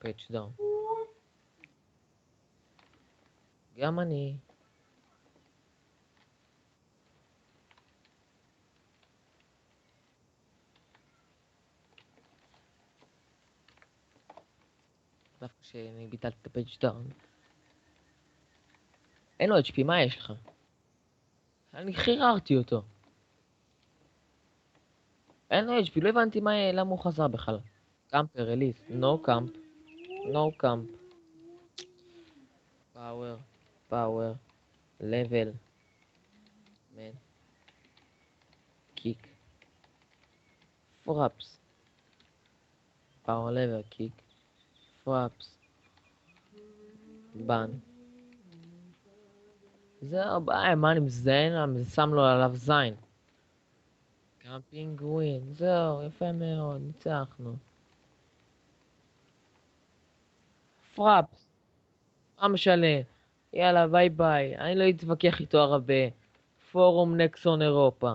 פייג' דאון. גם אני. דווקא שאני ביטלתי את הפייג' דאון. אין לו HP, מה יש לך? אני חיררתי אותו. אין לו HP, לא הבנתי למה הוא חזר בכלל. קאמפר, רליס, נו קאמפ. נו קאמפ. פאוור. פאוור. לבל. מן. קיק. פראפס. פאוור לבל, קיק. פראפס. בן. זהו, ביי, מה אני מזיין? אני שם לו עליו זין. גם פינגווין, זהו, יפה מאוד, ניצחנו. פראפס, מה משנה? יאללה, ביי ביי, אני לא אתווכח איתו הרבה. פורום נקסון אירופה.